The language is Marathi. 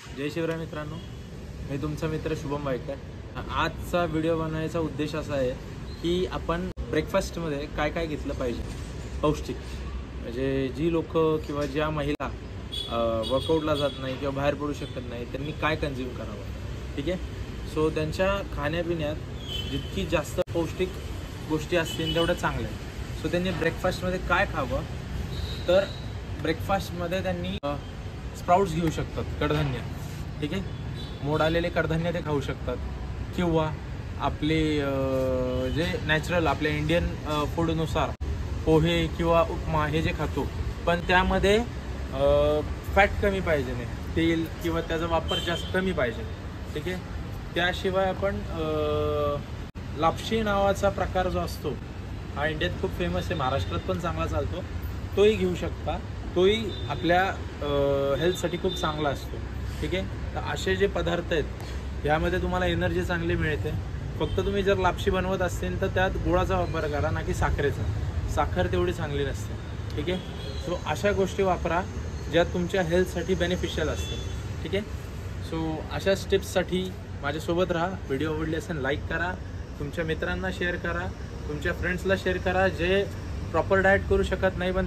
जय शिवराय मित्रांनो, मी तुमचा मित्र शुभम वायकर। आजचा व्हिडिओ बनवण्याचा उद्देश असा आहे की आपण ब्रेकफास्टमध्ये काय काय घेतलं पाहिजे पौष्टिक। म्हणजे जी लोक किंवा ज्या महिला वर्कआउटला जात नाही किंवा बाहेर पडू शकत नाही त्यांनी काय कंझ्युम करावं, ठीक आहे। सो त्यांच्या खाण्यापिण्यात जितकी जास्त पौष्टिक गोष्टी असतील तेवढं चांगलं आहे। सो त्यांनी ब्रेकफास्टमध्ये काय खावं, तर ब्रेकफास्टमध्ये त्यांनी स्प्राउट्स घेऊ शकतात, कडधान्य, ठीक आहे। मोड आलेले कडधान्य ते खाऊ शकतात किंवा आपले जे नॅचरल आपल्या इंडियन फूडनुसार पोहे किंवा उपमा हे जे खातो, पण त्यामध्ये फॅट कमी पाहिजे नाही, तेल किंवा त्याचा वापर जास्त कमी पाहिजे, ठीक आहे। त्याशिवाय आपण लापशी नावाचा प्रकार जो असतो हा इंडियात खूप फेमस आहे, महाराष्ट्रात पण चांगला चालतो, तोही घेऊ शकता। तोही आपल्या हेल्थसाठी खूप चांगला असतो, ठीक आहे। तर असे जे पदार्थ आहेत यामध्ये तुम्हाला एनर्जी चांगली मिळते। फक्त तुम्ही जर लापशी बनवत असतील तर त्यात गुळाचा वापर करा, ना की साखरेचा। साखर तेवढी चांगली नसते, ठीक आहे। सो अशा गोष्टी वापरा ज्या तुमच्या हेल्थसाठी बेनिफिशियल असतात, ठीक आहे। सो अशा टिप्ससाठी माझ्यासोबत राहा। व्हिडिओ आवडली असेल लाईक करा, तुमच्या मित्रांना शेअर करा, तुमच्या फ्रेंड्सला शेअर करा जे प्रॉपर डाएट करू शकत नाही पण